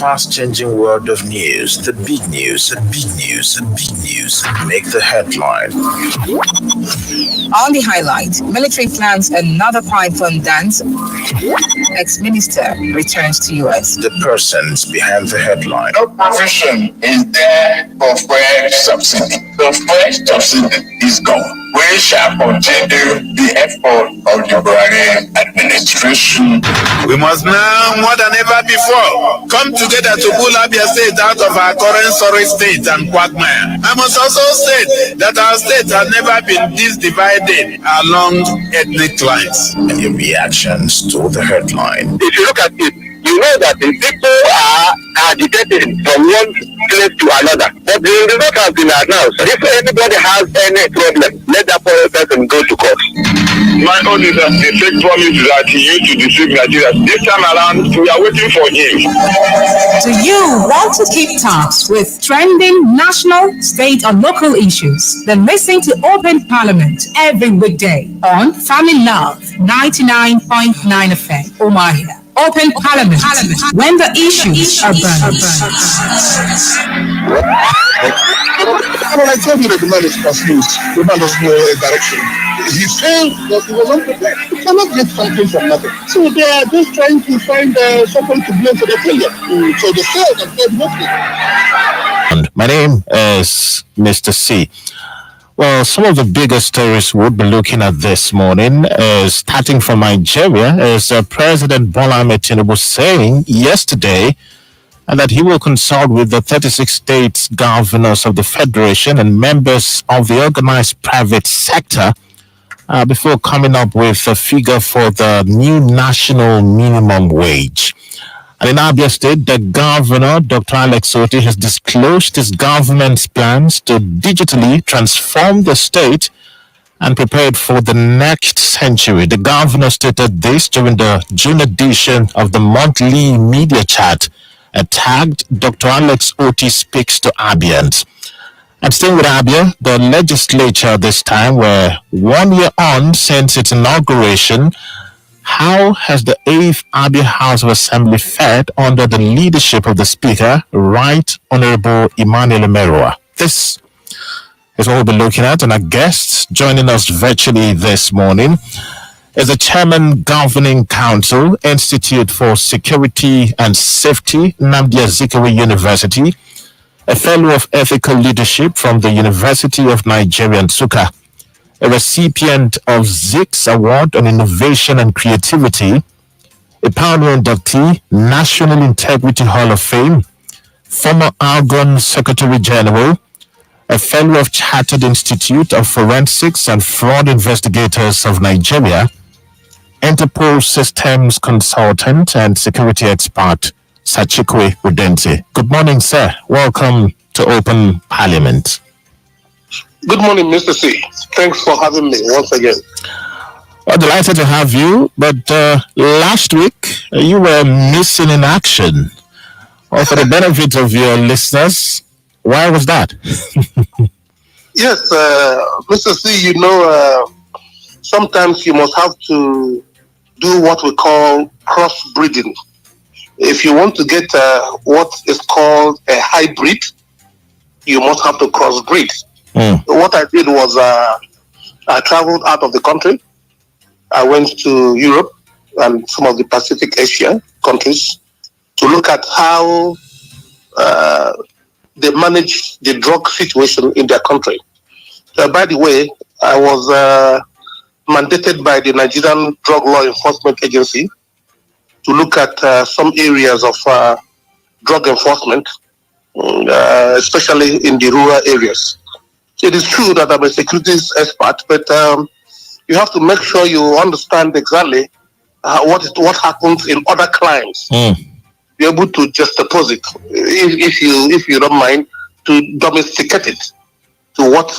fast-changing world of news, the big news, the big news, the big news make the headline. On the highlight, military plans another Python dance. Ex-minister returns to US. The persons behind the headline. No provision is there for fuel subsidy. The fuel subsidy is gone. We shall continue the effort of the Buhari administration. We must now, more than ever before, come together to pull Abia State out of our current sorry state and quagmire. I must also state that our state has never been this divided along ethnic lines. And your reactions to the headline. If you look at it, you know that the people are agitated from one place to another. But the result has been announced. If anybody has any problem, let that person go to court. My own is that the fake promise that he used to deceive Nigeria. This time around, we are waiting for him. Do you want to keep tabs with trending national, state, or local issues? Then listen to Open Parliament every weekday on Family Love 99.9 FM. Omahia. Open Parliament, when the issues are burning. When I told you that the man is confused, the man doesn't know a direction. He failed because he was unprepared. You cannot get something from nothing. So they are just trying to find someone to blame for the failure. So the failed and failed mostly. My name is Mr. C. Well, some of the biggest stories we'll be looking at this morning, starting from Nigeria, is President Bola Ahmed Tinubu saying yesterday that he will consult with the 36 states governors of the Federation and members of the organized private sector before coming up with a figure for the new national minimum wage. And in Abia State, the governor, Dr. Alex Oti, has disclosed his government's plans to digitally transform the state and prepare it for the next century. The governor stated this during the June edition of the monthly media chat, tagged Dr. Alex Oti Speaks to Abians. And staying with Abia, the legislature this time were 1 year on since its inauguration. How has the 8th Abia House of Assembly fared under the leadership of the Speaker, Right Honorable Emmanuel Emerua? This is what we'll be looking at, and our guests joining us virtually this morning is the Chairman Governing Council, Institute for Security and Safety, Nnamdi Azikiwe University, a Fellow of Ethical Leadership from the University of Nigeria, Nsukka, a recipient of ZIX Award on Innovation and Creativity, a pioneer inductee, National Integrity Hall of Fame, former Argonne Secretary General, a fellow of Chartered Institute of Forensics and Fraud Investigators of Nigeria, Interpol Systems Consultant and Security Expert, Sir Chikwe Udensi. Good morning, sir. Welcome to Open Parliament. Good morning, Mr. C. Thanks for having me once again. Well, delighted to have you, but last week you were missing in action. Well, for the benefit of your listeners, why was that? Yes, Mr. C, sometimes you must have to do what we call crossbreeding. If you want to get what is called a hybrid, you must have to crossbreed. What I did was I traveled out of the country. I went to Europe and some of the Pacific Asia countries to look at how they manage the drug situation in their country. By the way, I was mandated by the Nigerian Drug Law Enforcement Agency to look at some areas of drug enforcement, especially in the rural areas. It is true that I'm a securities expert, but you have to make sure you understand exactly what happens in other crimes. Be able to juxtapose it, if you don't mind, to domesticate it to what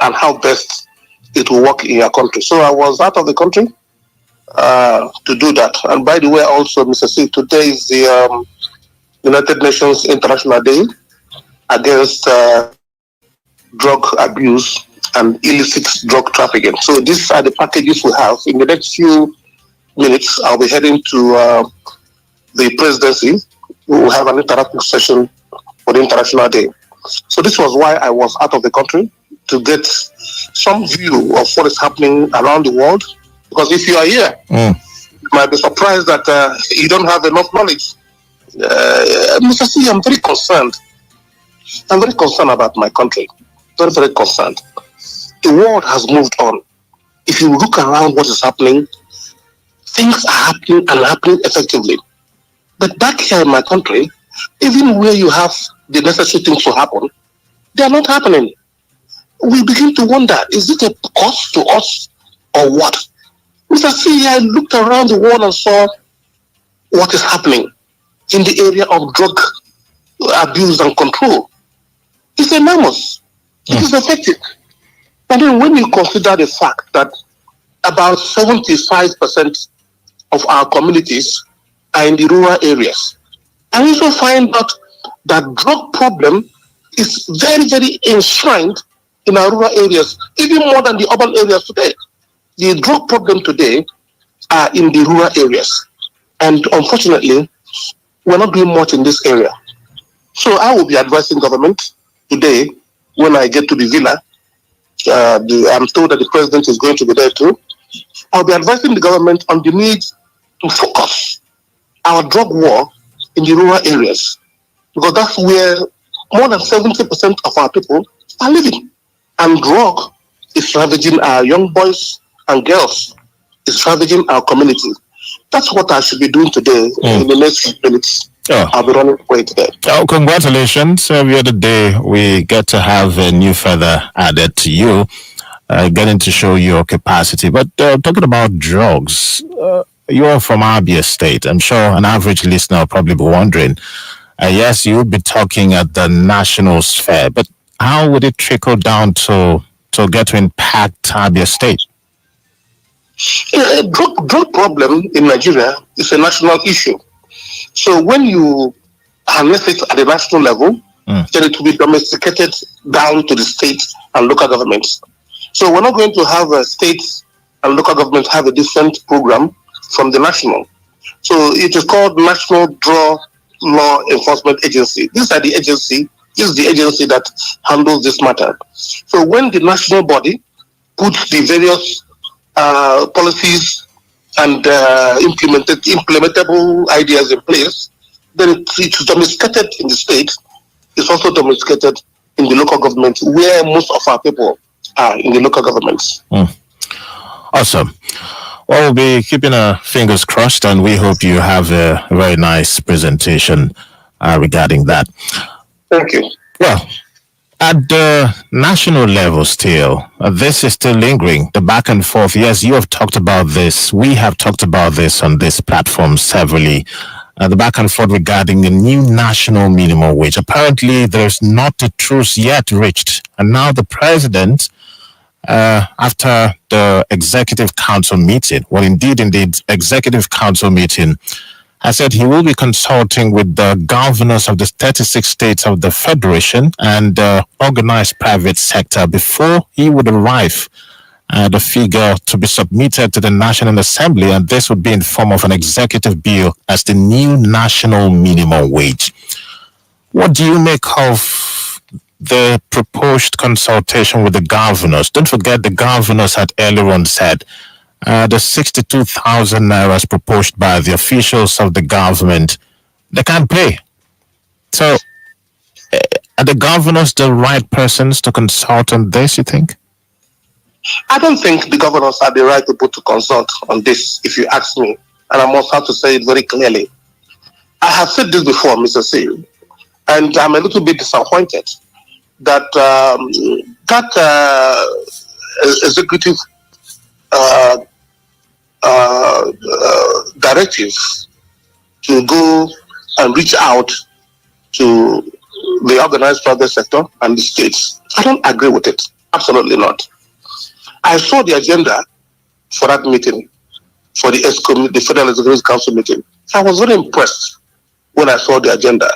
and how best it will work in your country. So I was out of the country to do that. And by the way, also, Mr. C, today is the United Nations International Day against drug abuse and illicit drug trafficking. So these are the packages we have. In the next few minutes, I'll be heading to the presidency we will have an interactive session for the International Day. So this was why I was out of the country, to get some view of what is happening around the world. Because if you are here, you might be surprised that you don't have enough knowledge. Mr. C, I'm very concerned. I'm very concerned about my country. Very, very concerned. The world has moved on. If you look around what is happening, things are happening and happening effectively. But back here in my country, even where you have the necessary things to happen, they are not happening. We begin to wonder, is it a cost to us or what? Mr. C, I looked around the world and saw what is happening in the area of drug abuse and control. It's enormous. It is effective. And then when you consider the fact that about 75% of our communities are in the rural areas, and you also find out that drug problem is very, very enshrined in our rural areas, even more than the urban areas today. The drug problem today are in the rural areas. And unfortunately, we're not doing much in this area. So I will be advising government today when I get to the villa. I'm told that the president is going to be there too. I'll be advising the government on the need to focus our drug war in the rural areas, because that's where more than 70% of our people are living. And drug is ravaging our young boys and girls. It's ravaging our community. That's what I should be doing today in the next few minutes. I'll be running away today. Oh, congratulations. Every other day we get to have a new feather added to you, getting to show your capacity. But talking about drugs, you're from Abia State. I'm sure an average listener will probably be wondering, yes, you'll be talking at the national sphere, but how would it trickle down to get to impact Abia State? Drug problem in Nigeria is a national issue. So when you harness it at the national level, then it will be domesticated down to the state and local governments. So we're not going to have states and local governments have a different program from the national. So it is called National Drug Law Enforcement Agency. This is the agency that handles this matter. So when the national body puts the various policies and implementable ideas in place, then it's domesticated in the state. It's also domesticated in the local government, where most of our people are in the local governments. Awesome. Well, we'll be keeping our fingers crossed, and we hope you have a very nice presentation regarding that. Thank you. Well, at the national level still, this is still lingering, the back and forth. Yes, you have talked about this. We have talked about this on this platform severally. The back and forth regarding the new national minimum wage. Apparently, there's not a truce yet reached. And now the president, after the executive council meeting, well, indeed, in the executive council meeting, I said he will be consulting with the governors of the 36 states of the Federation and the organized private sector before he would arrive at the figure to be submitted to the National Assembly, and this would be in form of an executive bill as the new national minimum wage. What do you make of the proposed consultation with the governors? Don't forget the governors had earlier on said the 62,000 naira proposed by the officials of the government, they can't pay. So, are the governors the right persons to consult on this, you think? I don't think the governors are the right people to consult on this, if you ask me. And I must have to say it very clearly. I have said this before, Mr. C, and I'm a little bit disappointed that executive directive to go and reach out to the organized private sector and the states. I don't agree with it. Absolutely not. I saw the agenda for that meeting, for the Federal Executive Council meeting. I was very impressed when I saw the agenda,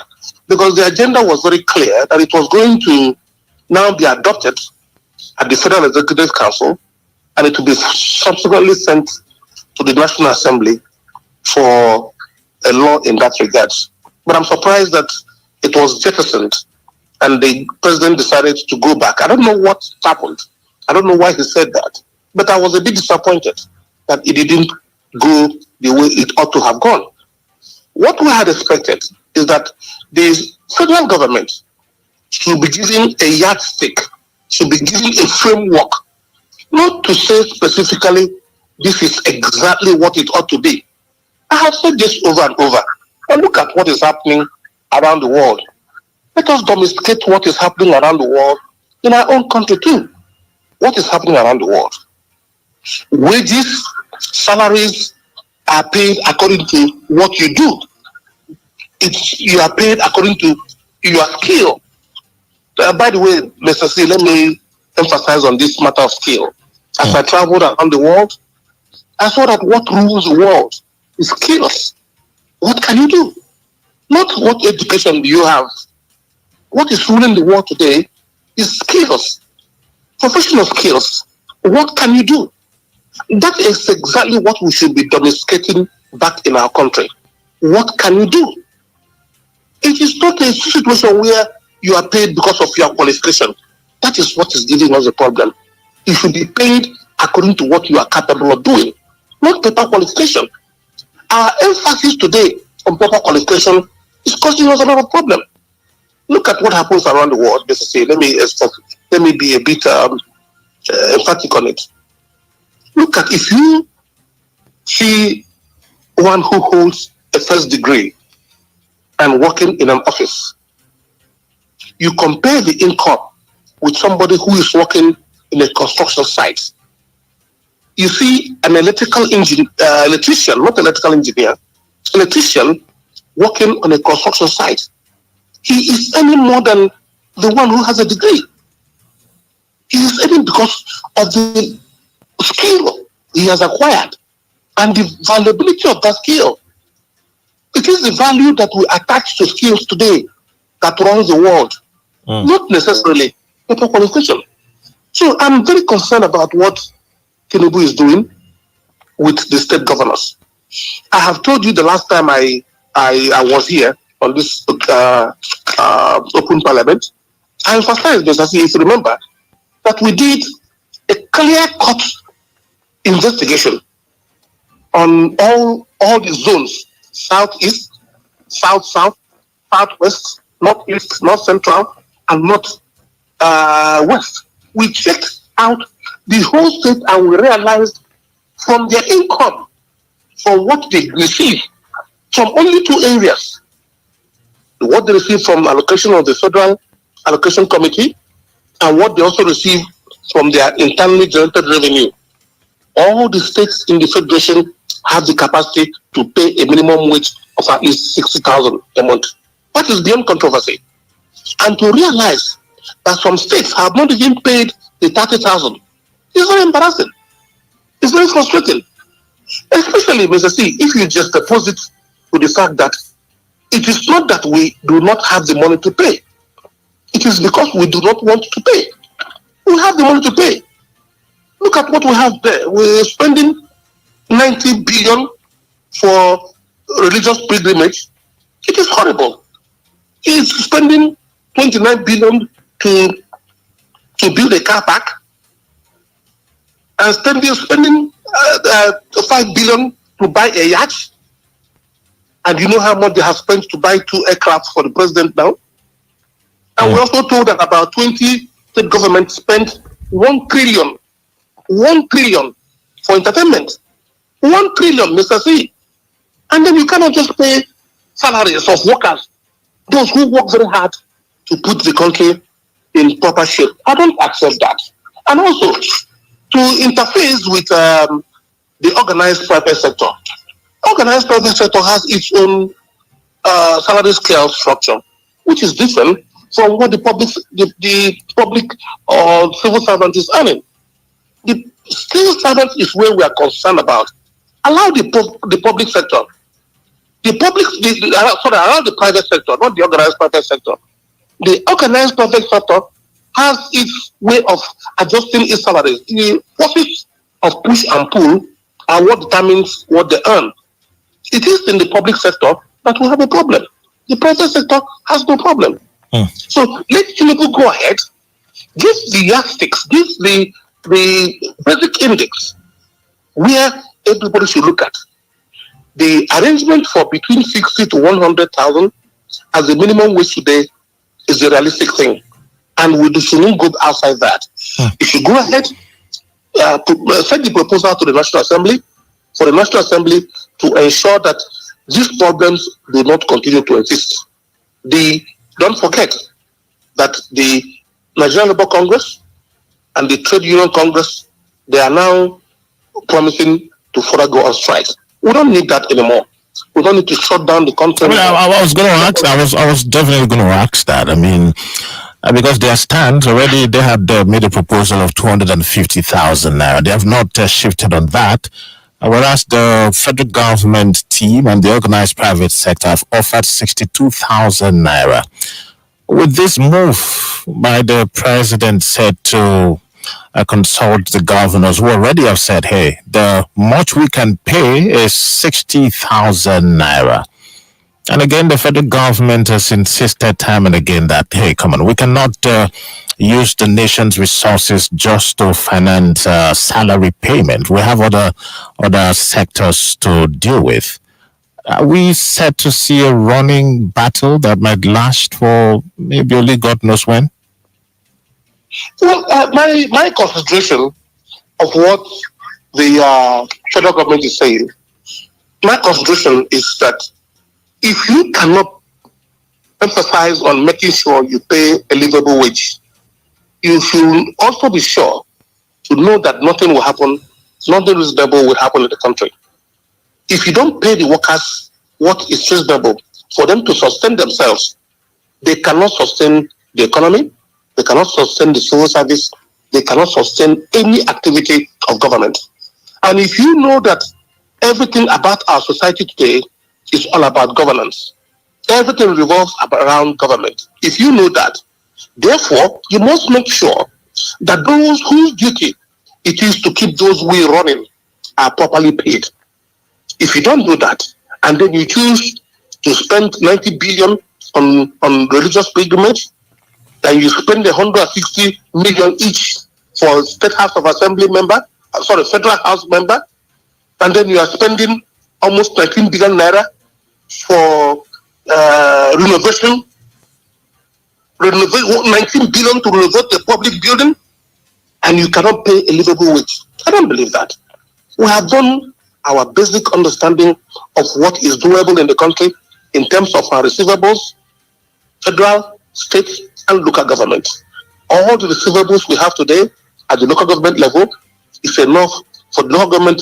because the agenda was very clear that it was going to now be adopted at the Federal Executive Council, and it will be subsequently sent to the National Assembly for a law in that regard. But I'm surprised that it was jettisoned and the president decided to go back. I don't know what happened. I don't know why he said that. But I was a bit disappointed that it didn't go the way it ought to have gone. What we had expected is that the federal government should be given a yardstick, should be given a framework, not to say specifically this is exactly what it ought to be. I have said this over and over. And look at what is happening around the world. Let us domesticate what is happening around the world in our own country too. What is happening around the world? Wages, salaries are paid according to what you do. You are paid according to your skill. By the way, Mr. C, let me emphasize on this matter of skill. As I traveled around the world, I saw that what rules the world is skills. What can you do? Not what education do you have. What is ruling the world today is skills, professional skills. What can you do? That is exactly what we should be domesticating back in our country. What can you do? It is not a situation where you are paid because of your qualification. That is what is giving us a problem. You should be paid according to what you are capable of doing, not paper qualification. Our emphasis today on paper qualification is causing us a lot of problem. Look at what happens around the world. Basically, let me be a bit emphatic on it. Look at, if you see one who holds a first degree and working in an office, you compare the income with somebody who is working in a construction site. You see an electrician, not electrical engineer, electrician working on a construction site. He is earning more than the one who has a degree. He is earning because of the skill he has acquired and the valuability of that skill. It is the value that we attach to skills today that runs the world, not necessarily paper qualification. So I'm very concerned about what Tinubu is doing with the state governors. I have told you the last time I was here on this open parliament, I emphasized, if you remember, that we did a clear-cut investigation on all the zones, southeast, south-south, southwest, northeast, north central, and north west. We checked out the whole state and we realized from their income, from what they receive, from only two areas, what they receive from allocation of the Federal Allocation Committee and what they also receive from their internally generated revenue. All the states in the Federation have the capacity to pay a minimum wage of at least 60,000 a month. That is beyond controversy. And to realize that some states have not even paid the 30,000 is very embarrassing. It's very frustrating. Especially, Mr. C, if you just oppose it to the fact that it is not that we do not have the money to pay. It is because we do not want to pay. We have the money to pay. Look at what we have there. We're spending 90 billion for religious pilgrimage. It is horrible. It's spending 29 billion to build a car park, and spending 5 billion to buy a yacht. And you know how much they have spent to buy 2 aircraft for the president now? And we also told that about 20 state governments spent 1 trillion for entertainment. 1 trillion, Mr. C. And then you cannot just pay salaries of workers, those who work very hard to put the country in proper shape. I don't accept that. And also, to interface with the organized private sector. Organized private sector has its own salary scale structure, which is different from what the public or civil servant is earning. The civil servant is where we are concerned about. Allow the public sector, allow the private sector, not the organized private sector. The organized private sector has its way of adjusting its salaries. The forces of push and pull are what determines what they earn. It is in the public sector that we have a problem. the private sector has no problem. So let Tinubu go ahead, give the yardsticks, give the basic index where everybody should look at. The arrangement for between 60 to 100,000 as the minimum wage today is a realistic thing, and we shouldn't go outside that. If you go ahead, send the proposal to the National Assembly for the National Assembly to ensure that these problems do not continue to exist. Don't forget that the Nigerian Labour Congress and the Trade Union Congress, they are now promising to further go on strike. We don't need that anymore. We don't need to shut down the country. I was going to ask. I was definitely going to ask that. I mean, because their stand already, they had made a proposal of 250,000 naira. They have not shifted on that. Whereas the federal government team and the organized private sector have offered 62,000 naira. With this move by the president said to consult the governors who already have said, hey, the much we can pay is 60,000 naira. And again, the federal government has insisted time and again that, hey, come on, we cannot use the nation's resources just to finance salary payment. We have other sectors to deal with. Are we set to see a running battle that might last for maybe only God knows when? Well, my consideration of what the federal government is saying, my consideration is that if you cannot emphasize on making sure you pay a livable wage, you should also be sure to know that nothing will happen, nothing reasonable will happen in the country. If you don't pay the workers what is reasonable for them to sustain themselves, they cannot sustain the economy, they cannot sustain the civil service, they cannot sustain any activity of government. And if you know that everything about our society today is all about governance, everything revolves around government. If you know that, therefore, you must make sure that those whose duty it is to keep those we running are properly paid. If you don't do that, and then you choose to spend 90 billion on religious pilgrimage, and you spend 160 million each for State House of Assembly member, Federal House member, and then you are spending almost 19 billion naira for renovation, 19 billion to renovate the public building, and you cannot pay a livable wage. I don't believe that. We have done our basic understanding of what is doable in the country in terms of our receivables, federal, state, and local government. All the receivables we have today at the local government level is enough for the local government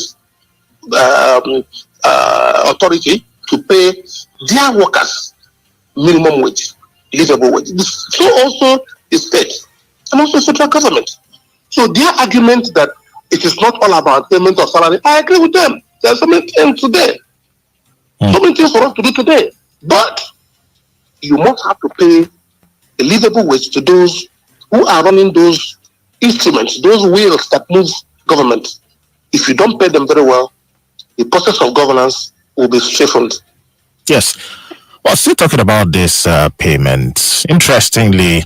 authority to pay their workers minimum wage, livable wage. So also the state and also federal government. So their argument that it is not all about payment of salary, I agree with them. There are so many things today. So many things for us to do today. But you must have to pay a livable wage to those who are running those instruments, those wheels that move government. If you don't pay them very well, the process of governance will be stiffened. Yes. Well, still talking about this payment, interestingly,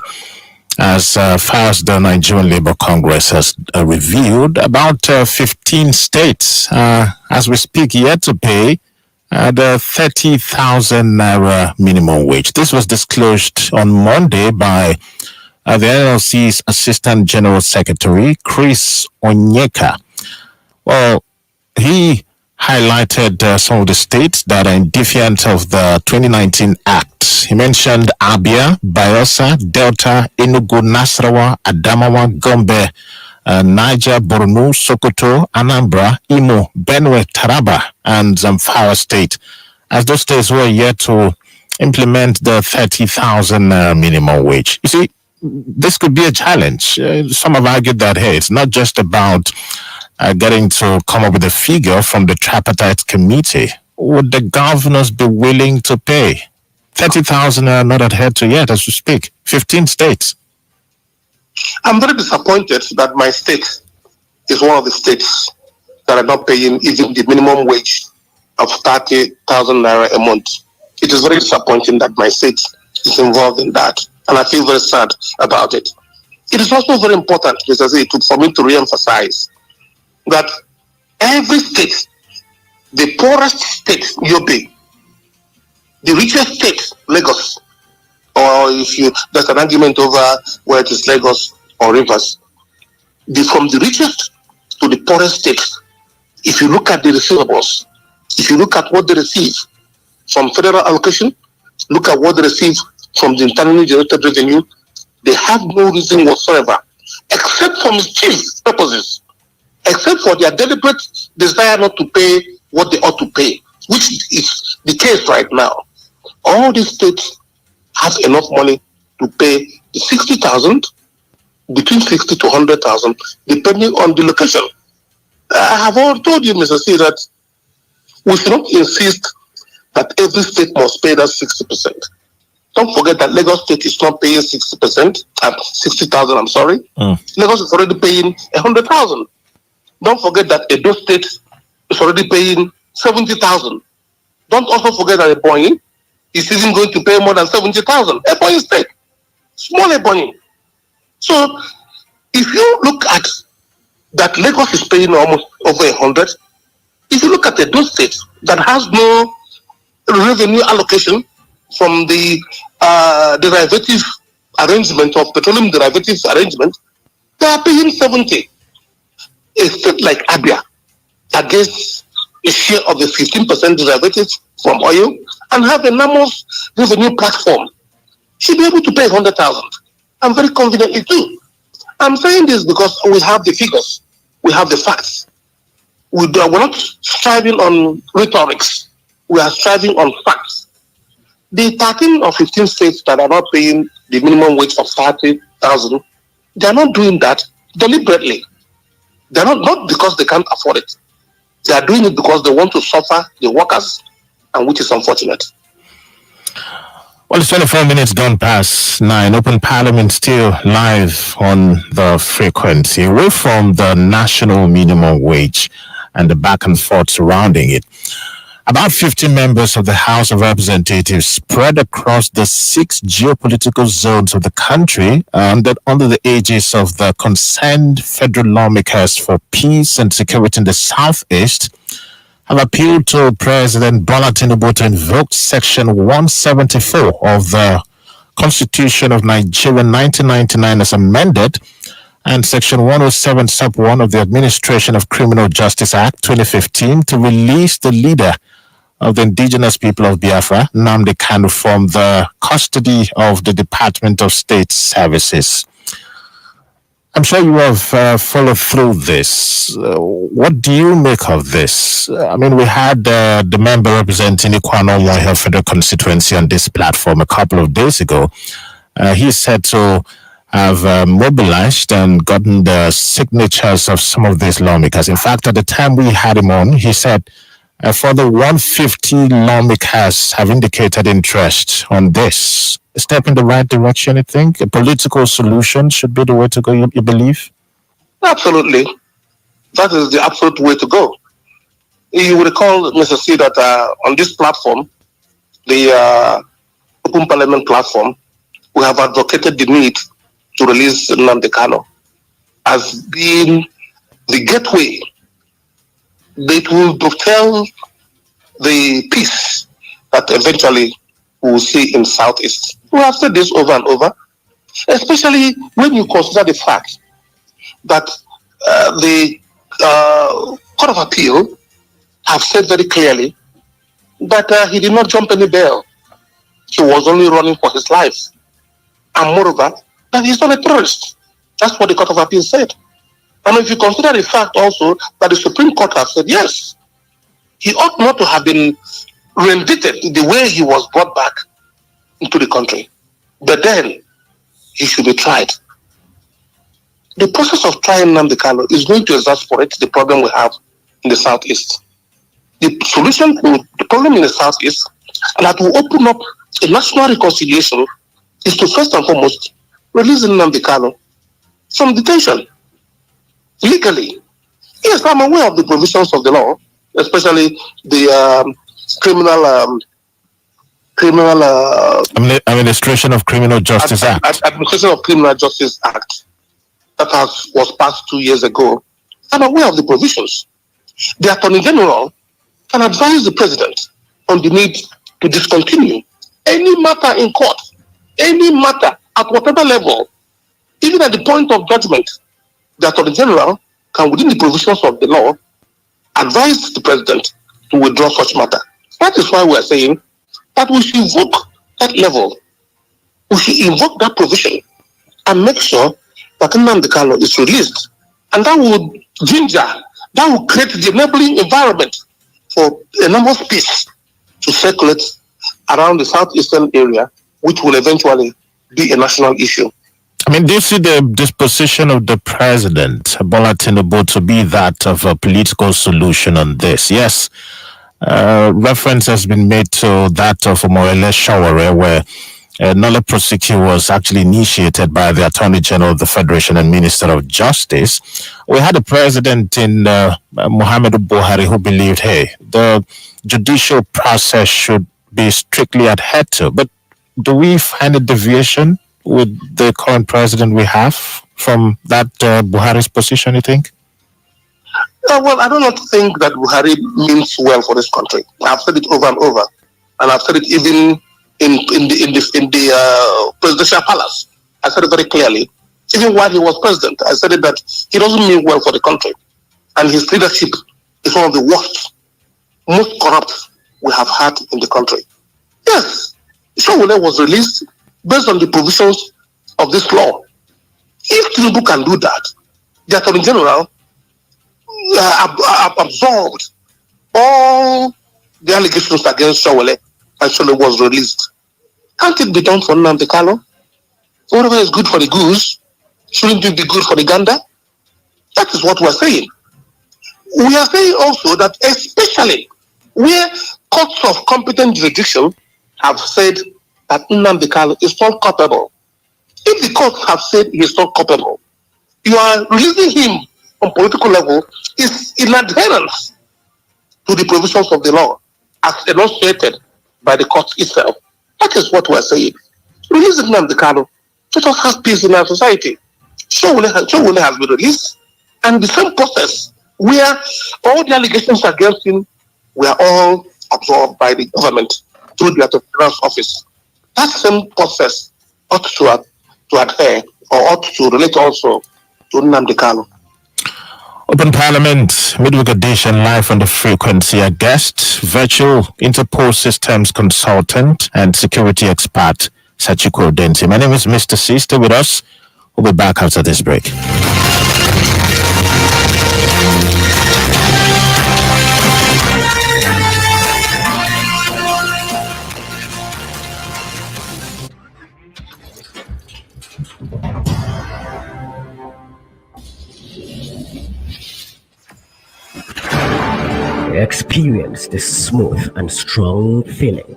as far as the Nigerian Labour Congress has revealed, about 15 states, as we speak, yet to pay the 30,000 naira minimum wage. This was disclosed on Monday by the NLC's Assistant General Secretary, Chris Onyeka. Well, he highlighted some of the states that are in defiance of the 2019 Act. He mentioned Abia, Bayelsa, Delta, Enugu, Nasarawa, Adamawa, Gombe, Niger, Borno, Sokoto, Anambra, Imo, Benue, Taraba, and Zamfara State, as those states were yet to implement the 30,000 minimum wage. You see, this could be a challenge. Some have argued that, hey, it's not just about getting to come up with a figure from the tripartite committee. Would the governors be willing to pay? 30,000 are not adhered to yet as we speak. 15 states. I'm very disappointed that my state is one of the states that are not paying even the minimum wage of 30,000 naira a month. It is very disappointing that my state is involved in that, and I feel very sad about it. It is also very important, Mr. Z, for me to re-emphasize that every state, the poorest state, Yobe, the richest state, Lagos, or there's an argument over where it is Lagos or Rivers, from the richest to the poorest states, if you look at the receivables, if you look at what they receive from federal allocation, look at what they receive from the internally generated revenue, they have no reason whatsoever, except for mischief purposes, except for their deliberate desire not to pay what they ought to pay, which is the case right now. All these states have enough money to pay the 60,000, between 60 to 100,000, depending on the location. I have already told you, Mr. C, that we should not insist that every state must pay that 60%. Don't forget that Lagos State is not paying 60%, 60,000, I'm sorry. Lagos is already paying 100,000. Don't forget that Edo State is already paying 70,000. Don't also forget that Ebonyi is even going to pay more than 70,000. Ebonyi State, small Ebonyi. So, if you look at that, Lagos is paying almost over 100. If you look at Edo State that has no revenue allocation from the derivative arrangement of petroleum derivatives arrangement, they are paying 70. A state like Abia, against a share of the 15% derivatives from oil and have an enormous revenue platform, should be able to pay 100,000. I'm very confident it do. I'm saying this because we have the figures, we have the facts. We're not striving on rhetorics, we are striving on facts. The 13 or 15 states that are not paying the minimum wage of 30,000, they are not doing that deliberately. They're not because they can't afford it. They are doing it because they want to suffer the workers, and which is unfortunate. Well, it's 24 minutes gone past 9. Open Parliament still live on the frequency, away from the national minimum wage and the back and forth surrounding it. About 50 members of the House of Representatives spread across the 6 geopolitical zones of the country under the aegis of the concerned federal lawmakers for peace and security in the Southeast have appealed to President Bola Tinubu to invoke Section 174 of the Constitution of Nigeria 1999 as amended and Section 107 Sub 1 of the Administration of Criminal Justice Act 2015 to release the leader of the indigenous people of Biafra, Nnamdi Kanu, from the custody of the Department of State Services. I'm sure you have followed through this. What do you make of this? I mean, we had the member representing Ikwan Federal Constituency on this platform a couple of days ago. He said to have mobilized and gotten the signatures of some of these lawmakers. In fact, at the time we had him on, he said further 150 lawmakers have indicated interest on this. A step in the right direction, you think? A political solution should be the way to go, you believe? Absolutely. That is the absolute way to go. You will recall, Mr. C, that on this platform, the Open Parliament platform, we have advocated the need to release Nnamdi Kanu as being the gateway that will propel the peace that eventually we will see in Southeast. We have said this over and over, especially when you consider the fact that the Court of Appeal have said very clearly that he did not jump any bail. He was only running for his life. And moreover, that he's not a terrorist. That's what the Court of Appeal said. And if you consider the fact also that the Supreme Court has said, yes, he ought not to have been reinstated the way he was brought back into the country. But then, he should be tried. The process of trying Nnamdi Kanu is going to exacerbate the problem we have in the Southeast. The solution to the problem in the Southeast, and that will open up a national reconciliation, is to first and foremost release Nnamdi Kanu from detention legally. Yes, I'm aware of the provisions of the law, especially the criminal Criminal Administration of Criminal Justice Act. Administration of Criminal Justice Act that was passed 2 years ago. I'm aware of the provisions. The Attorney General can advise the President on the need to discontinue any matter in court, any matter at whatever level, even at the point of judgment. The Attorney General can, within the provisions of the law, advise the President to withdraw such matter. That is why we are saying that we should invoke that level. We should invoke that provision and make sure that Nnamdi Kanu is released. And that would that will create the enabling environment for enormous peace to circulate around the southeastern area, which will eventually be a national issue. I mean, do you see the disposition of the president, Bola Tinubu, to be that of a political solution on this? Yes, reference has been made to that of Morele Shaware, where Nolle Prosecu was actually initiated by the Attorney General of the Federation and Minister of Justice. We had a president in Muhammadu Buhari who believed, hey, the judicial process should be strictly adhered to. But do we find a deviation with the current president we have from that Buhari's position, you think? Well, I do not think that Buhari means well for this country. I've said it over and over, and I've said it even in the presidential palace. I said it very clearly. Even while he was president, I said it that he doesn't mean well for the country, and his leadership is one of the worst, most corrupt we have had in the country. Yes, Shawule was released based on the provisions of this law. If Tinubu can do that, the Attorney General absorbed all the allegations against Shawule, and Shawule was released. Can't it be done for Nnamdi Kanu? Whatever is good for the goose, shouldn't it be good for the gander? That is what we're saying. We are saying also that especially where courts of competent jurisdiction have said that Nnamdi Kanu is not culpable. If the courts have said he is not culpable, you are releasing him on political level is in adherence to the provisions of the law as enunciated by the court itself. That is what we are saying. Release Nnamdi Kanu. Let us have peace in our society. Shawule has been released, and the same process where all the allegations against him were all absorbed by the government through the Attorney General's office. That same process ought to adhere or ought to relate also to Nnamdi Kanu. Open Parliament, midweek edition, live on the frequency. A guest, virtual Interpol systems consultant and security expert, Chikwe Udensi. My name is Mr. C. Stay with us. We'll be back after this break. Experience the smooth and strong feeling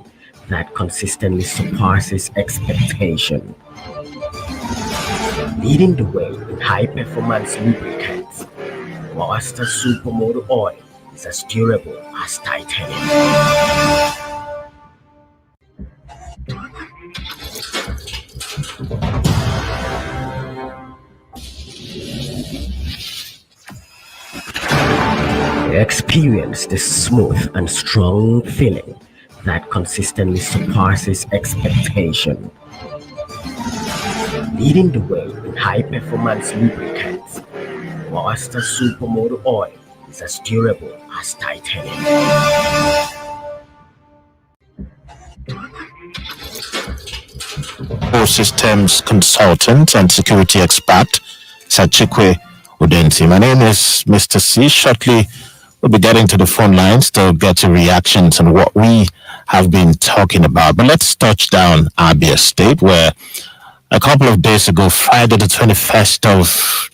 that consistently surpasses expectation. Leading the way in high-performance lubricants, Monster Supermoto Oil is as durable as titanium. Experience the smooth and strong feeling that consistently surpasses expectation. Leading the way in high-performance lubricants, Monster Supermoto Oil is as durable as titanium. Systems consultant and security expert, Chikwe Udensi. My name is Mr. C. Shortly, we'll be getting to the phone lines to get your reactions on what we have been talking about. But let's touch down Abia State, where a couple of days ago, Friday the 21st of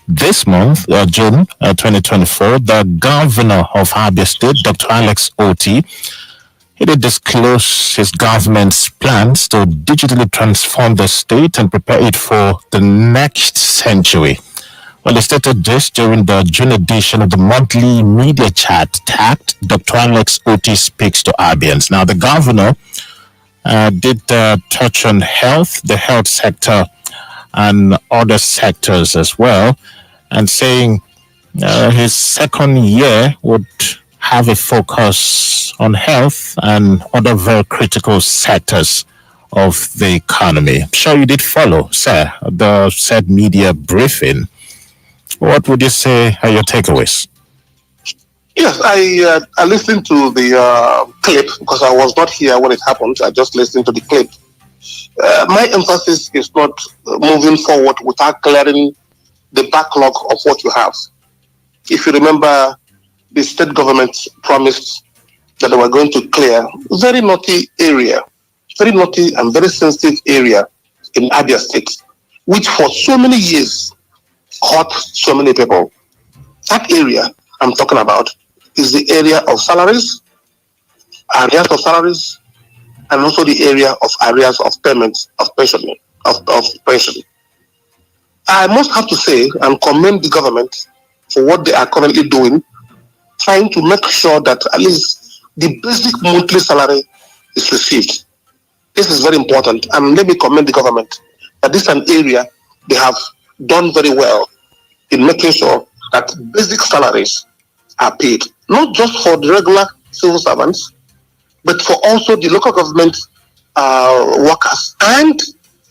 this month, June 2024, the governor of Abia State, Dr. Alex Oti, he did disclose his government's plans to digitally transform the state and prepare it for the next century. Well, he stated this during the June edition of the monthly media chat tagged Dr. Alex Oti Speaks to Abians. Now, the governor did touch on health, the health sector, and other sectors as well, and saying his second year would have a focus on health and other very critical sectors of the economy. I'm sure you did follow, sir, the said media briefing. What would you say are your takeaways? Yes, I listened to the clip because I was not here when it happened. I just listened to the clip. My emphasis is not moving forward without clearing the backlog of what you have. If you remember, the state government promised that they were going to clear very naughty and very sensitive area in Abia State, which for so many years hurt so many people. That area I'm talking about is the area of salaries, areas of salaries, and also the area of areas of payments of pension. I must have to say and commend the government for what they are currently doing, trying to make sure that at least the basic monthly salary is received. This is very important, and let me commend the government that this is an area they have done very well in making sure that basic salaries are paid, not just for the regular civil servants, but for also the local government workers and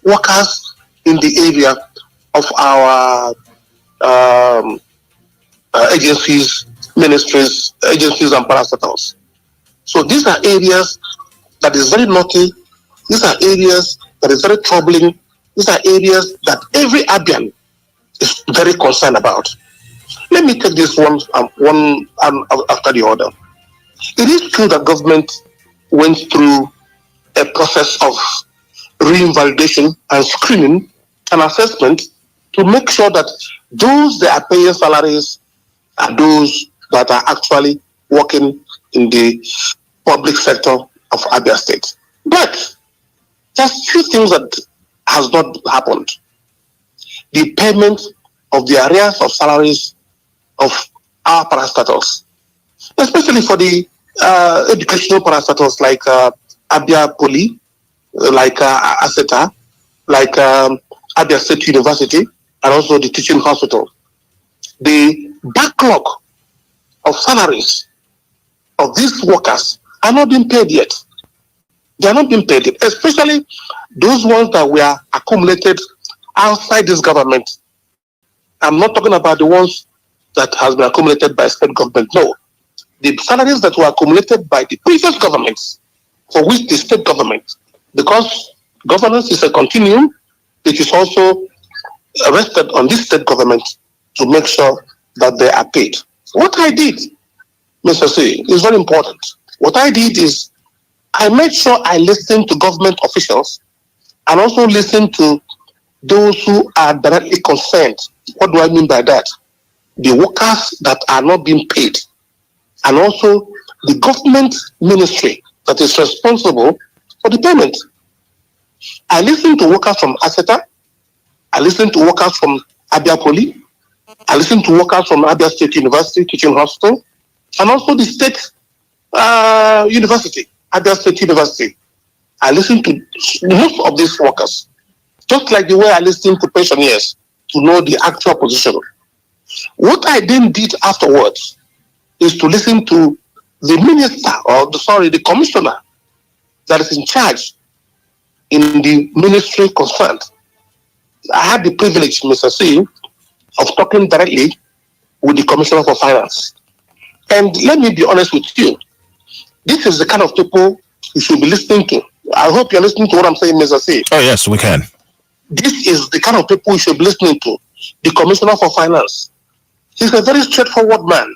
workers in the area of our agencies, ministries, agencies and parastatals. So these are areas that is very naughty. These are areas that is very troubling. These are areas that every Abian is very concerned about. Let me take this one after the other. It is true that government went through a process of reinvalidation and screening and assessment to make sure that those that are paying salaries are those that are actually working in the public sector of Abia State. But there's few things that has not happened. The payment of the arrears of salaries of our parastatals, especially for the educational parastatals like Abia Poly, like Aseta, like Abia State University, and also the teaching hospital. The backlog of salaries of these workers are not being paid yet. They are not being paid yet, especially those ones that were accumulated outside this government. I'm not talking about the ones that has been accumulated by state government. No. The salaries that were accumulated by the previous governments, for which the state government, because governance is a continuum, it is also rested on this state government to make sure that they are paid. What I did, Mr. C, is very important. What I did is I made sure I listened to government officials and also listened to those who are directly concerned. What do I mean by that? The workers that are not being paid, and also the government ministry that is responsible for the payment. I listened to workers from Aseta, I listened to workers from Abia Poly, I listened to workers from Abia State University Teaching Hospital, and also the state university, Abia State University. I listened to most of these workers, just like the way I listened to pensioners to know the actual position. What I then did afterwards is to listen to the minister, the commissioner that is in charge in the ministry concerned. I had the privilege, Mr. C, of talking directly with the Commissioner for Finance. And let me be honest with you, this is the kind of people you should be listening to. I hope you're listening to what I'm saying, Mr. C. Oh, yes, we can. This is the kind of people you should be listening to. The Commissioner for Finance. He's a very straightforward man.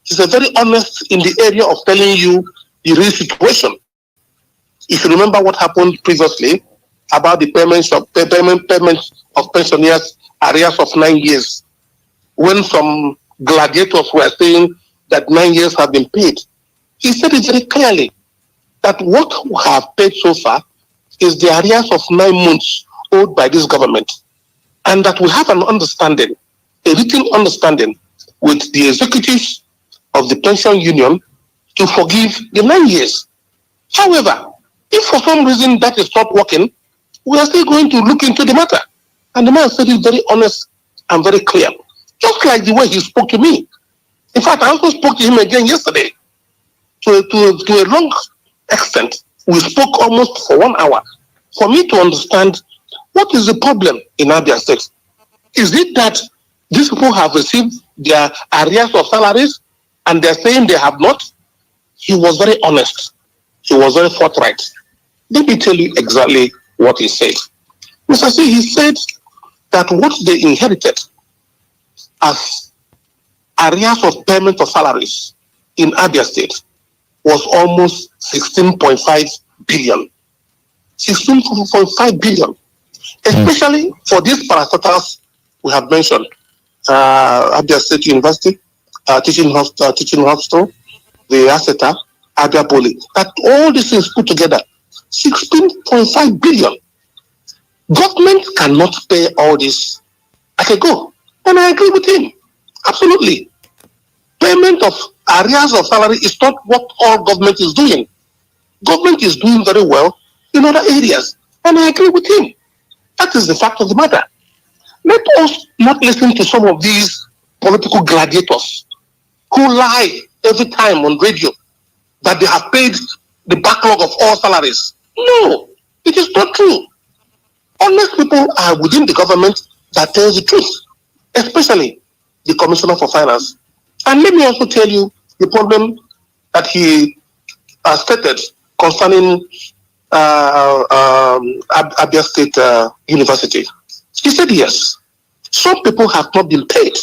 He's a very honest in the area of telling you the real situation. If you remember what happened previously about the payment of pensioners arrears of 9 years, when some gladiators were saying that 9 years have been paid, he said it very clearly that what we have paid so far is the arrears of 9 months owed by this government, and that we have an understanding, a written understanding with the executives of the pension union to forgive the 9 years. However, If for some reason that is not working, we are still going to look into the matter. And the man said it very honest and very clear, just like the way he spoke to me. In fact, I also spoke to him again yesterday to a long extent. We spoke almost for 1 hour for me to understand what is the problem in Abia State. Is it that these people have received their arrears of salaries and they're saying they have not? He was very honest. He was very forthright. Let me tell you exactly what he said. Mr. C, he said that what they inherited as arrears of payment of salaries in Abia State was almost 16.5 billion. 16.5 billion. Especially for these parastatals we have mentioned. Abia State University, teaching hospital, the ASETA, Abia Poly. That all these things put together, 16.5 billion. Government cannot pay all this at a go. And I agree with him. Absolutely. Payment of arrears of salary is not what all government is doing. Government is doing very well in other areas. And I agree with him. That is the fact of the matter. Let us not listen to some of these political gladiators who lie every time on radio that they have paid the backlog of all salaries. No, it is not true. Honest people are within the government that tells the truth, especially the Commissioner for Finance. And let me also tell you the problem that he stated concerning Abia State University. He said yes, some people have not been paid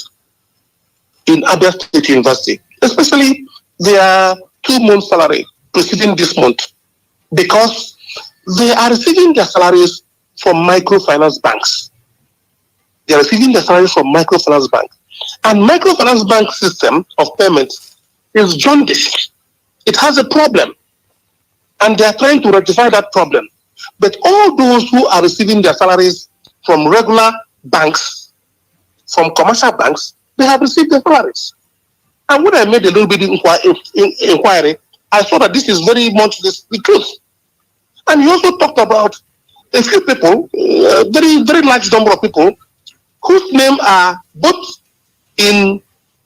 in Abia State University, especially their 2-month salary preceding this month, because they are receiving their salaries from microfinance banks. They are receiving their salaries from microfinance banks. And microfinance bank system of payment is jaundiced. It has a problem. And they are trying to rectify that problem. But all those who are receiving their salaries from regular banks, from commercial banks, they have received their salaries. And when I made a little bit inquiry, I saw that this is very much the truth. And he also talked about a few people, very, very large number of people, whose names are both in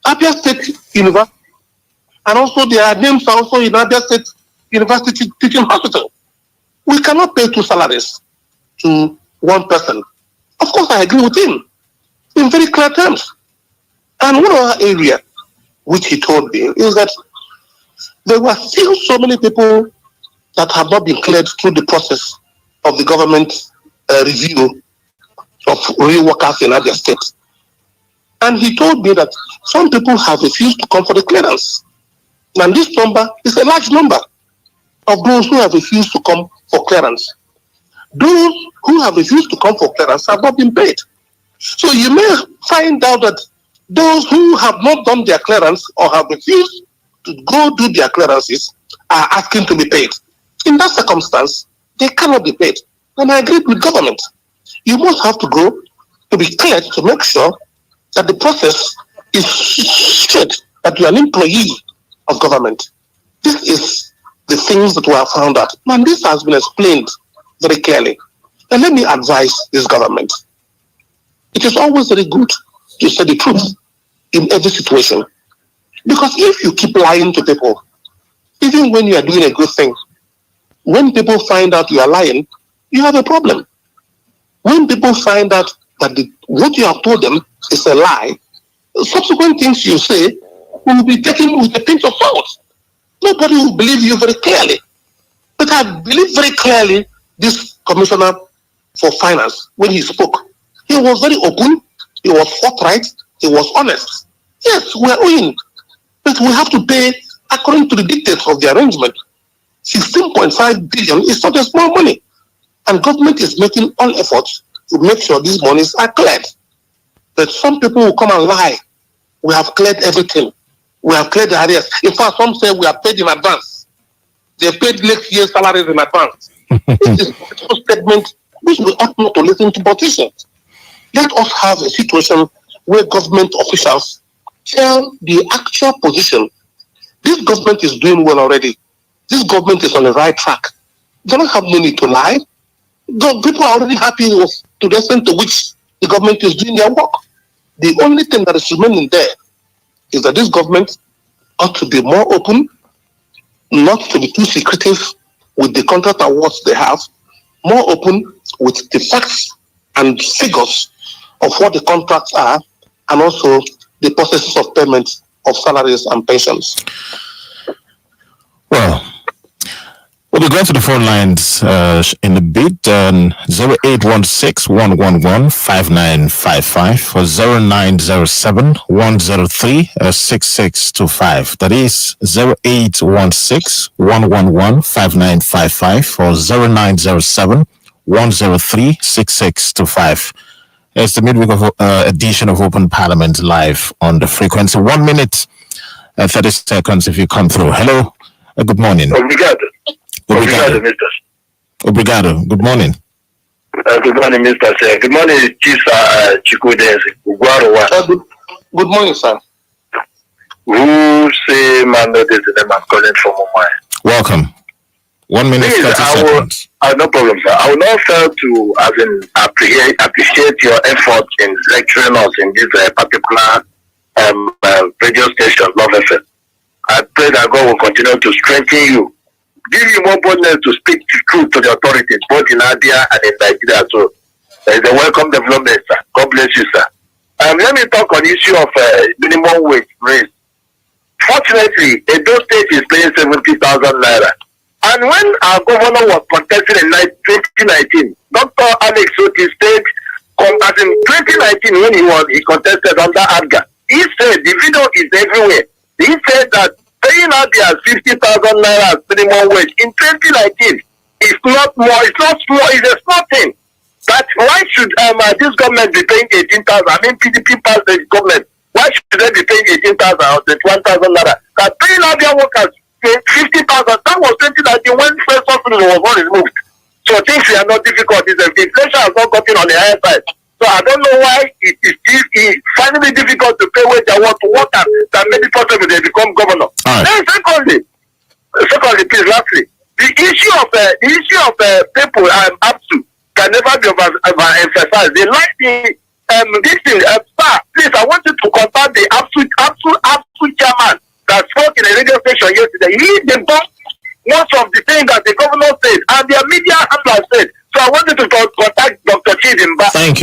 Abia State University, and also their names are also in Abia State University Teaching Hospital. We cannot pay 2 salaries to one person. Of course, I agree with him in very clear terms. And one other area which he told me is that there were still so many people that have not been cleared through the process of the government review of real workers in Abia State. And he told me that some people have refused to come for the clearance. And this number is a large number of those who have refused to come for clearance. Those who have refused to come for clearance have not been paid. So you may find out that those who have not done their clearance or have refused to go do their clearances are asking to be paid. In that circumstance, they cannot be paid. And I agree with government. You must have to go to be cleared to make sure that the process is straight, that you are an employee of government. This is the things that we have found out. And this has been explained very clearly. And let me advise this government. It is always very good to say the truth in every situation. Because if you keep lying to people, even when you are doing a good thing, when people find out you are lying, you have a problem. When people find out that what you have told them is a lie, subsequent things you say will be taken with a pinch of salt. Nobody will believe you very clearly. But I believe very clearly this Commissioner for Finance, when he spoke, he was very open, he was forthright, he was honest. Yes, we are owing, but we have to pay according to the dictates of the arrangement. 16.5 billion is not a small money. And government is making all efforts to make sure these monies are cleared. But some people will come and lie. We have cleared everything. We have cleared the arrears. In fact, some say we have paid in advance. They paid next year's salaries in advance. This is a statement which we ought not to listen to politicians. Let us have a situation where government officials tell the actual position. This government is doing well already. This government is on the right track. They don't have money to lie. People are already happy with to the extent to which the government is doing their work. The only thing that is remaining there is that this government ought to be more open, not to be too secretive with the contract awards they have, more open with the facts and figures of what the contracts are, and also the processes of payment of salaries and pensions. Well, we'll be going to the phone lines in a bit. 0816-111-5955 or 0907-103-6625. That is 0816-111-5955 or 0907-103-6625. It's the midweek of, edition of Open Parliament live on the frequency. 1 minute, 30 seconds if you come through. Hello, good morning. Obrigado. Obrigado, Mr. Obrigado. Good morning. Good morning, Mr. Sir. Good morning, Chief Chikwe Udensi. Good morning, sir. Who say man no this is I'm calling from Mumbai. Welcome. 1 minute, 30 seconds. No problem, sir. I will not fail to appreciate your effort in lecturing us in this particular radio station, Love FM. I pray that God will continue to strengthen you, give you more boldness to speak the truth to the authorities, both in India and in Nigeria. So, there is a welcome development, sir. God bless you, sir. Let me talk on the issue of minimum wage raise. Fortunately, Edo State is paying 70,000 naira. And when our governor was contesting in 2019, Dr. Alex Oti State, as in 2019 when he contested under ADGA, he said the video is everywhere. He said that paying Abia 50,000 naira as minimum wage in 2019 is not more, it's not small, it's a small thing. That why should this government be paying 18,000? I mean, PDP passed the government. Why should they be paying 18,000 or 21,000 naira? That paying Abia workers 50,000, that was 2019 when first subsidy was not removed. So things are not difficult. The inflation has not gotten on the higher side. So I don't know why it is finally difficult to pay wage award to workers that maybe possibly they become governor. Right. Then secondly, please, lastly, the issue of people up to can never be overemphasized. They like this thing, sir, please, I want you to contact the absolute chairman that spoke in a radio station yesterday. He debunked most of the things that the governor said and their media handler said. So I wanted to contact Dr. Chidimba from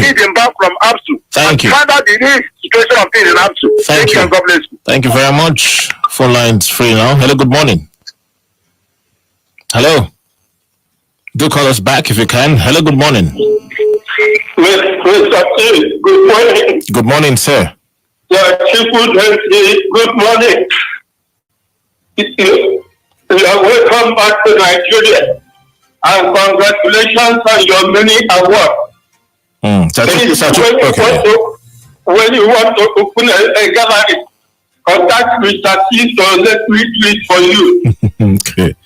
APSU. Thank you. Find out the situation of things in APSU. Thank you. And God bless you. Thank you very much. Phone lines free now. Hello, good morning. Hello. Do call us back if you can. Hello, good morning. Mr. T, good morning. Good morning, sir. Chikwe Udensi, good morning. You are welcome back to Nigeria. And congratulations on your many awards. When you want to open a gallery, contact Mr. T so let me do it for you. Okay.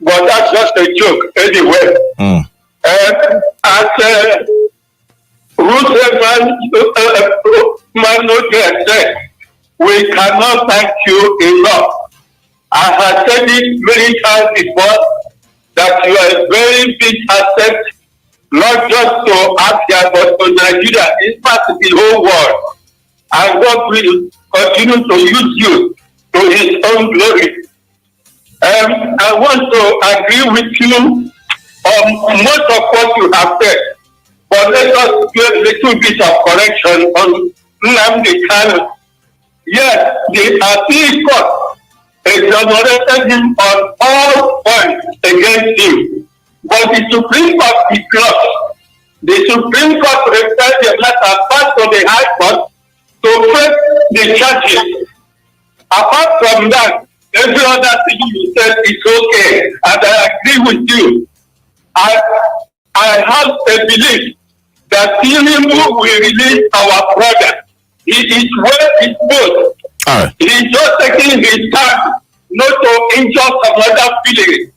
But that's just a joke anyway. As Ruth Manoja said, we cannot thank you enough. I have said it many times before that you are a very big asset, not just to Africa but to Nigeria, in fact the whole world. And God will continue to use you to his own glory. I want to agree with you on most of what you have said, but let us do a little bit of correction on Nnamdi Kanu. Yes, the appeal court exonerated him on all points against him, but the Supreme Court is closed. The Supreme Court referred the matter back to the High Court to face the charges. Apart from that, every other thing you said is okay, and I agree with you. I have a belief that Tinubu will release our brother. He is well disposed. He is just taking his time not to injure some other feelings.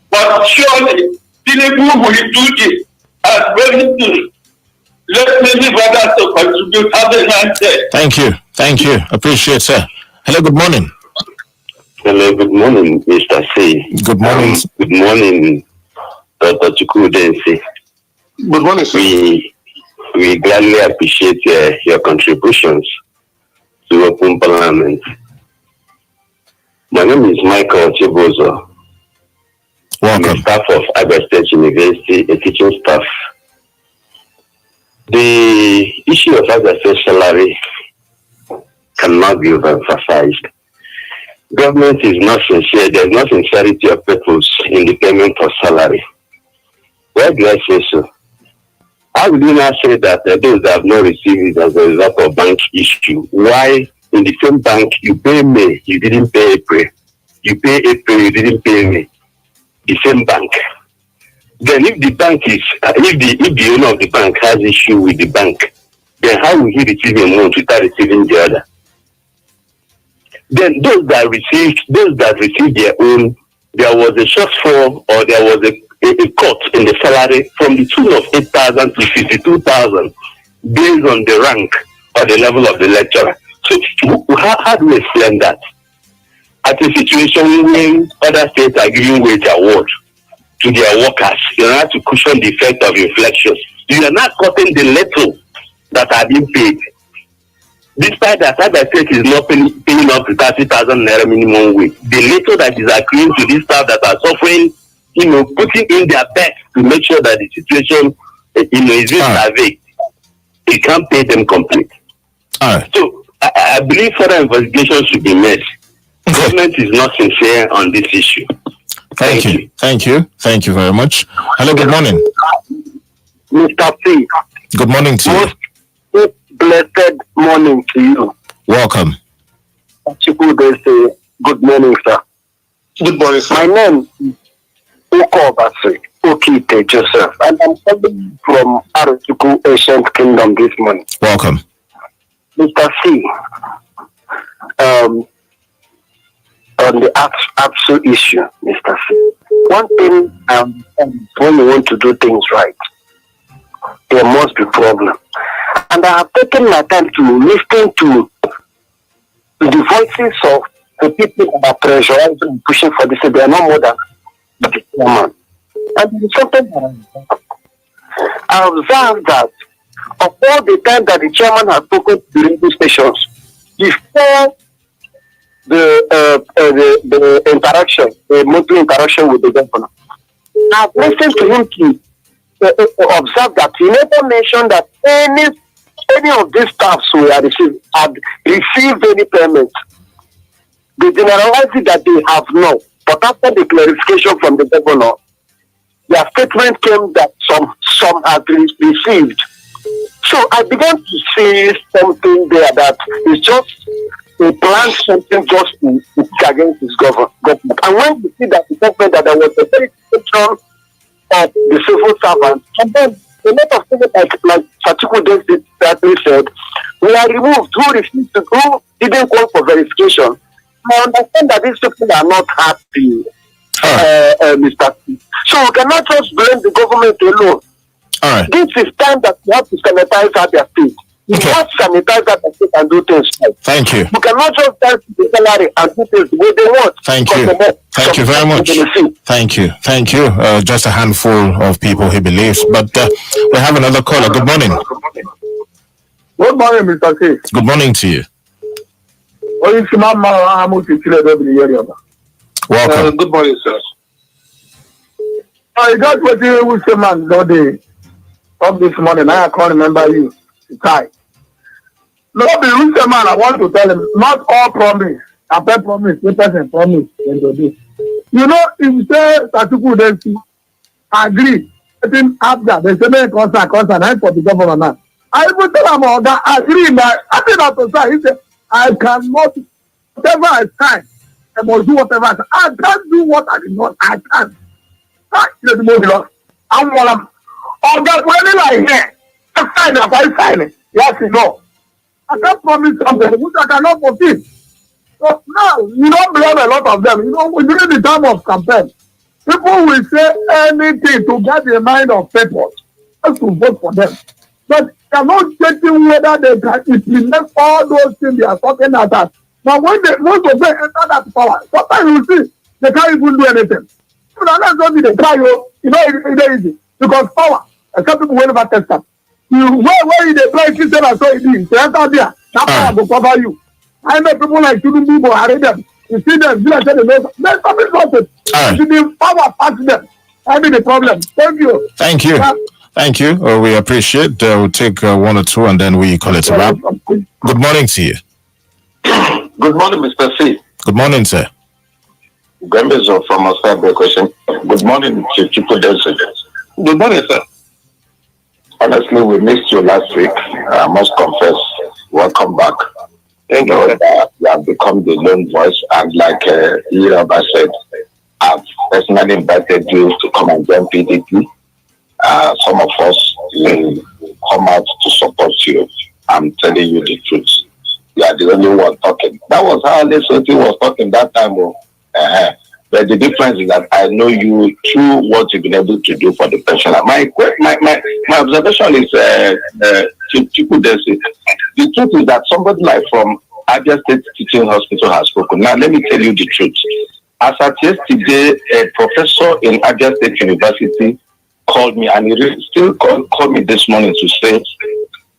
But surely Tinubu will do this as very soon. Let me leave others to contribute. Have a nice day. Thank you. Appreciate it, sir. Hello, good morning. Hello, good morning, Mr. C. Good morning. Good morning, Dr. Chikwe Udensi. Good morning, sir. We gladly appreciate your contributions to open parliament. My name is Michael Chibozo. Welcome. I'm a staff of Abia State University, a teaching staff. The issue of Abia State salary cannot be overemphasized. Government is not sincere. There is no sincerity of purpose in the payment of salary. Why do I say so? How would you not say that those that have not received it as a result of bank issue? Why in the same bank you pay May, you didn't pay April. You pay April, you didn't pay May. The same bank. Then if the bank is, if the owner of the bank has issue with the bank, then how will he receive a month without receiving the other? Then those that received their own, there was a shortfall or there was a cut in the salary from the tune of 8,000 to 52,000 based on the rank or the level of the lecturer. So how do we explain that? At a situation when other states are giving wage award to their workers in order to cushion the effect of inflation, you are not cutting the little that are being paid. Despite that, Abia State is not paying up to 30,000 naira minimum wage. The little that is accruing to these staff that are suffering, putting in their best to make sure that the situation, is surveyed, it can't pay them complete. So I believe further investigation should be made. Government is not sincere on this issue. Thank you. Thank you very much. Hello, good morning. Mr. P. Good morning to you. Most blessed morning to you. Welcome. Chikwe Udensi. Good morning, sir. Good morning, sir. My name is Okite Joseph, and I'm coming from Arochukwu Ancient Kingdom this morning. Welcome. Mr. C. On the actual issue, Mr. C. One thing, when you want to do things right, there must be problem. And I have taken my time to listen to the voices of the people that are pressurizing and pushing for this. They are no more than the chairman. And there is something that I observed that of all the time that the chairman has spoken to the radio stations, before the interaction, the monthly interaction with the governor, I've listened to him to observe that he never mentioned that any of these staffs who had received any payment. The generality that they have not, but after the clarification from the governor, their statement came that some have received. So I began to see something there that is just a plan, something just to against his government. And when you see that the government that there was a very of the civil servants, and then a lot of things like Chikwe Udensi said, we are removed, who didn't call for verification. I understand that these people are not happy, Mr. P. So we cannot just blame the government alone. Right. This is time that we have to sanitize Abia State. We have to sanitize Abia State and do things right. Thank you. We cannot just dance the salary and do things the way they want. Thank you. Thank you very much. Thank you. Thank you. Just a handful of people, he believes. But we have another caller. Good morning. Good morning, Mr. K. Good morning to you. Welcome. Good morning, sir. I got what you would say, man, the day of this morning. I can't remember you. Kai. No, the man, I want to tell him, not all promise. After promise, the person promise. You know, if you say Chikwe Udensi agree, I think after the same concern for the government now. I even tell him that agree that I think that to say, he said, I cannot, whatever I sign, I must do whatever I sign. I can't do what I did not. I can't. I'm one of that when like here. I sign up, I sign it. Yes, no. I can't promise something which I cannot fulfill. So now you don't blame a lot of them. You know, during the time of campaign, people will say anything to get the mind of people just to vote for them. But they are not getting whether they can implement all those things they are talking about. Now when they want to enter that power, sometimes you see they can't even do anything. So that's not the cry. it's easy. Because power, and some people will never test that. Where the blind system and so it is, to enter there, that power will cover you. I know people like Tinubu, I read them. You see them, you like there's something sorted. The power past them. I mean the problem. Thank you. Thank you. Thank you. We appreciate. We'll take one or two and then we call it a wrap. Good morning to you. Good morning, Mr. C. Good morning, sir. Gambezo from Osaka question. Good morning, Chikwe Udensi. Good morning, sir. Honestly, we missed you last week. I must confess. Welcome back. Thank you. You have become the lone voice, and like Yoruba said, I've personally invited you to come and join PDP. Some of us will come out to support you. I'm telling you the truth. You are the only one talking. That was how Lesotho was talking that time. But the difference is that I know you through what you've been able to do for the pensioner. My observation is, Chikwe Udensi, the truth is that somebody like from Abia State Teaching Hospital has spoken. Now, let me tell you the truth. As at yesterday, a professor in Abia State University called me, and he still called me this morning to say,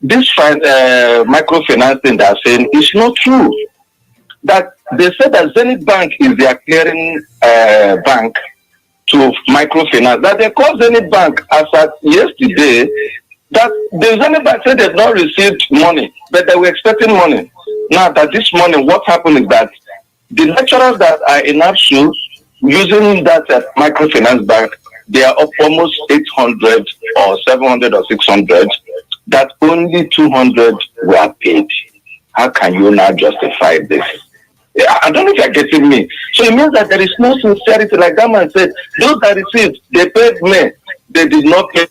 this microfinance thing they're saying is not true. That they said that Zenith Bank is their clearing bank to microfinance. That they called Zenith Bank as at yesterday, that the Zenith Bank said they've not received money, but they were expecting money. Now that this morning, what happened is that the lecturers that are in ABSU using that microfinance bank, they are up almost 800 or 700 or 600, that only 200 were paid. How can you now justify this? I don't know if you're getting me. So it means that there is no sincerity. Like that man said, those that received, they paid me. They did not pay.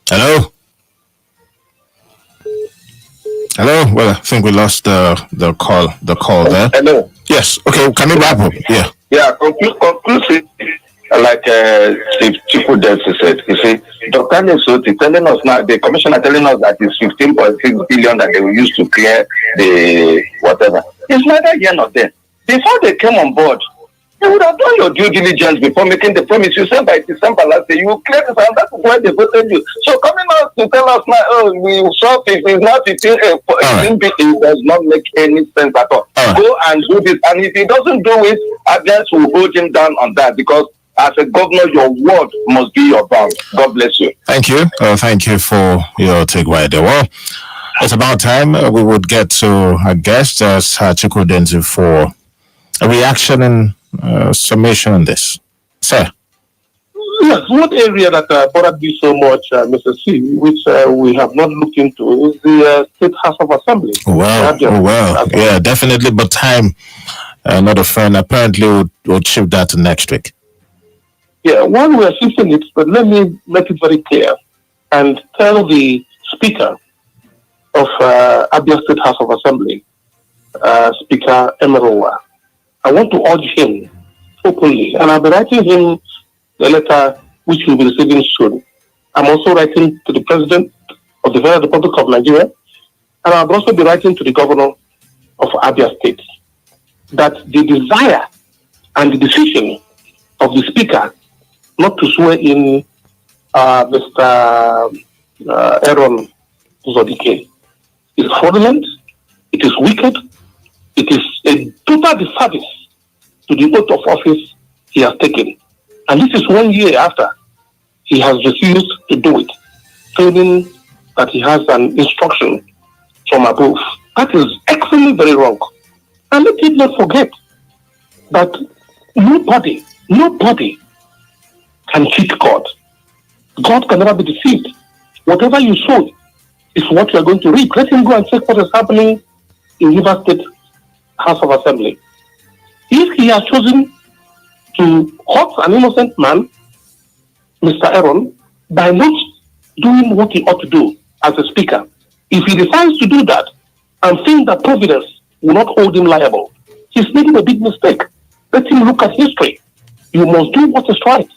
Hello? Hello? Well, I think we lost the call there. Hello? Yes. Okay, can we wrap up? Yeah. Yeah, conclusive. Like Chikwe Udensi said, you see, Dr. Lesotho telling us now, the commissioner telling us that it's 15.6 billion that they will use to clear the whatever. It's neither here nor there. Before they came on board, you would have done your due diligence before making the promise. You said by December last year, you will clear this, and that's why they voted you. So coming out to tell us now, oh, we saw it is not 15, it does not make any sense at all. Go and do this, and if he doesn't do it, Abians will hold him down on that, because as a governor, your word must be your bound. God bless you. Thank you. Thank you for your take right there. Well, it's about time we would get to our guest, Chikwe Udensi, for a reaction and summation on this. Sir. Yes, one area that bothered me so much, Mr. C, which we have not looked into, is the State House of Assembly. Well, yeah, definitely. But time, not a friend. Apparently, we'll shift that to next week. Yeah, while we are shifting it, but let me make it very clear and tell the Speaker of Abia State House of Assembly, Speaker Emerowa, I want to urge him openly, and I'll be writing him a letter which he'll be receiving soon. I'm also writing to the President of the Federal Republic of Nigeria, and I'll also be writing to the Governor of Abia State that the desire and the decision of the Speaker not to swear in Mr. Aaron Zodike is fraudulent, it is wicked, it is a total disservice to the oath of office he has taken. And this is 1 year after he has refused to do it, claiming that he has an instruction from above. That is actually very wrong. And let us not forget that nobody can cheat God. God can never be deceived. Whatever you sow is what you are going to reap. Let him go and check what is happening in River State House of Assembly. If he has chosen to hurt an innocent man, Mr. Aaron, by not doing what he ought to do as a speaker, if he decides to do that and think that Providence will not hold him liable, he's making a big mistake. Let him look at history. You must do what is right.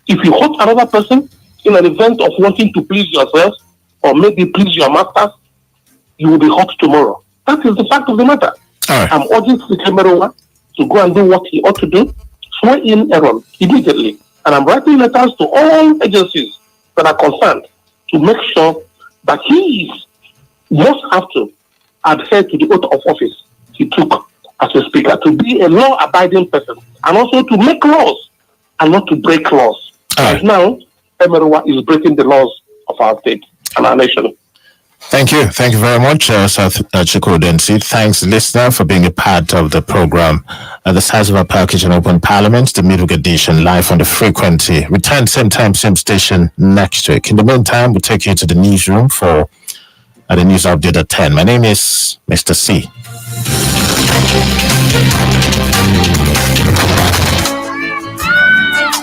If you hurt another person in an event of wanting to please yourself or maybe please your masters, you will be hurt tomorrow. That is the fact of the matter. I'm urging Speaker Merowa to go and do what he ought to do, swear in Aaron immediately. And I'm writing letters to all agencies that are concerned to make sure that he must have to adhere to the oath of office he took as a speaker, to be a law-abiding person, and also to make laws and not to break laws. Right now, Emeruwa is breaking the laws of our state and our nation. Thank you. Thank you very much, Chikwe Udensi. Thanks, listener, for being a part of the program. The size of our package in Open Parliament, the midweek edition, live on the frequency. Return same time, same station next week. In the meantime, we'll take you to the newsroom for the news update at 10. My name is Mr. C.